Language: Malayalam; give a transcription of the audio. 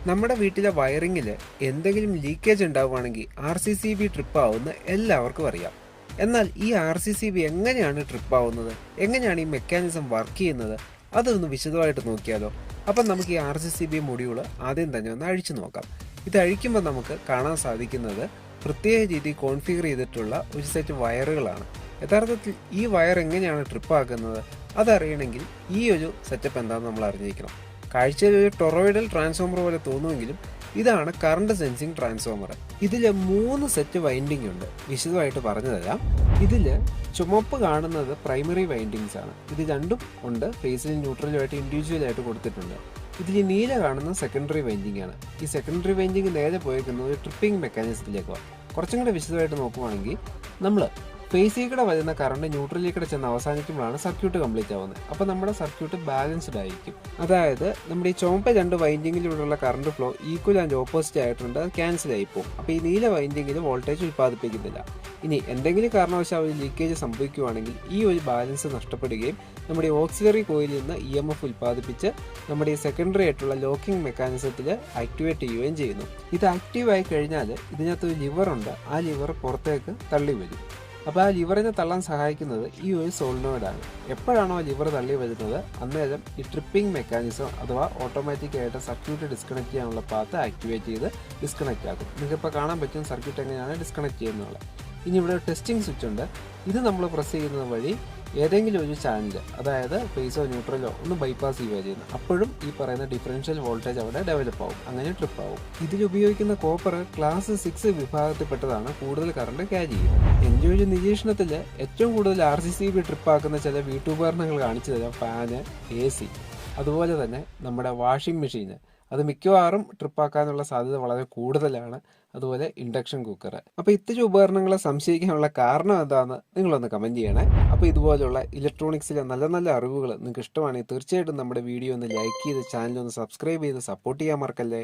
നമ്മുടെ വീട്ടിലെ വയറിങ്ങിൽ എന്തെങ്കിലും ലീക്കേജ് ഉണ്ടാവുകയാണെങ്കിൽ RCCB ട്രിപ്പ് ആവുമെന്ന് എല്ലാവർക്കും അറിയാം. എന്നാൽ ഈ RCCB എങ്ങനെയാണ് ട്രിപ്പ് ആവുന്നത്, എങ്ങനെയാണ് ഈ മെക്കാനിസം വർക്ക് ചെയ്യുന്നത്, അതൊന്ന് വിശദമായിട്ട് നോക്കിയാലോ. അപ്പം നമുക്ക് ഈ RCCB മൊഡ്യൂൾ ആദ്യം തന്നെ ഒന്ന് അഴിച്ചു നോക്കാം. ഇത് അഴിക്കുമ്പോൾ നമുക്ക് കാണാൻ സാധിക്കുന്നത് പ്രത്യേക രീതിയിൽ കോൺഫിഗർ ചെയ്തിട്ടുള്ള ഒരു സെറ്റ് വയറുകളാണ്. യഥാർത്ഥത്തിൽ ഈ വയർ എങ്ങനെയാണ് ട്രിപ്പ് ആക്കുന്നത് അതറിയണമെങ്കിൽ ഈ ഒരു സെറ്റപ്പ് എന്താണെന്ന് നമ്മൾ അറിഞ്ഞിരിക്കണം. കാഴ്ചയിൽ ഒരു ടൊറോയിഡൽ ട്രാൻസ്ഫോമർ പോലെ തോന്നുമെങ്കിലും ഇതാണ് കറണ്ട് സെൻസിങ് ട്രാൻസ്ഫോമർ. ഇതിൽ 3 സെറ്റ് വൈൻഡിങ് ഉണ്ട്. വിശദമായിട്ട് പറഞ്ഞു തരാം. ഇതിൽ ചുമപ്പ് കാണുന്നത് പ്രൈമറി വൈൻഡിങ്സ് ആണ്. ഇത് രണ്ടും ഉണ്ട്, ഫേസിലും ന്യൂട്രലുമായിട്ട് ഇൻഡിവിജ്വൽ ആയിട്ട് കൊടുത്തിട്ടുണ്ട്. ഇതിൽ നീല കാണുന്ന സെക്കൻഡറി വൈൻഡിങ് ആണ്. ഈ സെക്കൻഡറി വൈൻഡിങ് നേരെ പോയിരിക്കുന്നത് ഒരു ട്രിപ്പിംഗ് മെക്കാനിസത്തിലേക്കാണ്. കുറച്ചും കൂടെ വിശദമായിട്ട് നോക്കുവാണെങ്കിൽ നമ്മൾ ഫേസിൽ കൂടെ വരുന്ന കറണ്ട് ന്യൂട്രലിൽ കൂടെ ചെന്ന് അവസാനിക്കുമ്പോഴാണ് സർക്യൂട്ട് കംപ്ലീറ്റ് ആവുന്നത്. അപ്പോൾ നമ്മുടെ സർക്യൂട്ട് ബാലൻസ്ഡ് ആയിരിക്കും. അതായത് നമ്മുടെ ഈ ചുവപ്പ് 2 വൈൻഡിങ്ങിലൂടെയുള്ള current flow equal and opposite ആയിട്ടുണ്ട്, അത് ക്യാൻസൽ ആയിപ്പോവും. അപ്പോൾ ഈ നീല വൈൻഡിങ്ങിൽ വോൾട്ടേജ് ഉൽപ്പാദിപ്പിക്കുന്നില്ല. ഇനി എന്തെങ്കിലും കാരണവശാൽ ഒരു ലീക്കേജ് സംഭവിക്കുകയാണെങ്കിൽ ഈ ഒരു ബാലൻസ് നഷ്ടപ്പെടുകയും നമ്മുടെ ഓക്സിലറി കോയിലിൽ നിന്ന് EMF ഉൽപ്പാദിപ്പിച്ച് നമ്മുടെ ഈ സെക്കൻഡറി ആയിട്ടുള്ള ലോക്കിംഗ് മെക്കാനിസത്തിൽ ആക്ടിവേറ്റ് ചെയ്യുകയും ചെയ്യുന്നു. ഇത് ആക്റ്റീവായി കഴിഞ്ഞാൽ ഇതിനകത്തൊരു ലിവറുണ്ട്, ആ ലിവർ പുറത്തേക്ക് തള്ളി വരും. അപ്പോൾ ആ ലിവറിനെ തള്ളാൻ സഹായിക്കുന്നത് ഈ ഒരു സോളിനോയിഡാണ്. എപ്പോഴാണോ ആ ലിവർ തള്ളി വരുന്നത് അന്നേരം ഈ ട്രിപ്പിംഗ് മെക്കാനിസം അഥവാ ഓട്ടോമാറ്റിക്കായിട്ട് സർക്യൂട്ട് ഡിസ്കണക്ട് ചെയ്യാനുള്ള പാത്ത് ആക്ടിവേറ്റ് ചെയ്ത് ഡിസ്കണക്ട് ആക്കും. നിങ്ങൾക്കിപ്പോൾ കാണാൻ പറ്റും സർക്യൂട്ട് എങ്ങനെയാണ് ഡിസ്കണക്ട് ചെയ്യുന്നത്. ഇനി ഇവിടെ ടെസ്റ്റിംഗ് സ്വിച്ച് ഉണ്ട്. ഇത് നമ്മൾ പ്രസ് ചെയ്യുന്നത് വഴി ഏതെങ്കിലും ഒരു ചാനൽ, അതായത് ഫേസോ ന്യൂട്രലോ ഒന്ന് ബൈപ്പാസ് ചെയ്യുക ചെയ്യുന്നത്. അപ്പോഴും ഈ പറയുന്ന ഡിഫറൻഷ്യൽ വോൾട്ടേജ് അവിടെ ഡെവലപ്പ് ആവും, അങ്ങനെ ട്രിപ്പ് ആവും. ഇതിൽ ഉപയോഗിക്കുന്ന കോപ്പർ ക്ലാസ് 6 വിഭാഗത്തിൽപ്പെട്ടതാണ്, കൂടുതൽ കറണ്ട് ക്യാരി ചെയ്യുന്നത്. എൻ്റെ ഒരു നിരീക്ഷണത്തിൽ ഏറ്റവും കൂടുതൽ RCCB ട്രിപ്പ് ആക്കുന്ന ചില വീട്ടുപകരണങ്ങൾ കാണിച്ചു തരാം. ഫാന്, AC, അതുപോലെ തന്നെ നമ്മുടെ വാഷിംഗ് മെഷീന്, അത് മിക്കവാറും ട്രിപ്പാക്കാനുള്ള സാധ്യത വളരെ കൂടുതലാണ്. അതുപോലെ ഇൻഡക്ഷൻ കുക്കർ. അപ്പോൾ ഇത്തരം ഉപകരണങ്ങളെ സംശയിക്കാനുള്ള കാരണം എന്താണെന്ന് നിങ്ങളൊന്ന് കമൻറ്റ് ചെയ്യണേ. അപ്പോൾ ഇതുപോലുള്ള ഇലക്ട്രോണിക്സിലെ നല്ല നല്ല അറിവുകൾ നിങ്ങൾക്ക് ഇഷ്ടമാണെങ്കിൽ തീർച്ചയായിട്ടും നമ്മുടെ വീഡിയോ ഒന്ന് ലൈക്ക് ചെയ്ത് ചാനൽ ഒന്ന് സബ്സ്ക്രൈബ് ചെയ്ത് സപ്പോർട്ട് ചെയ്യാൻ മറക്കല്ലേ.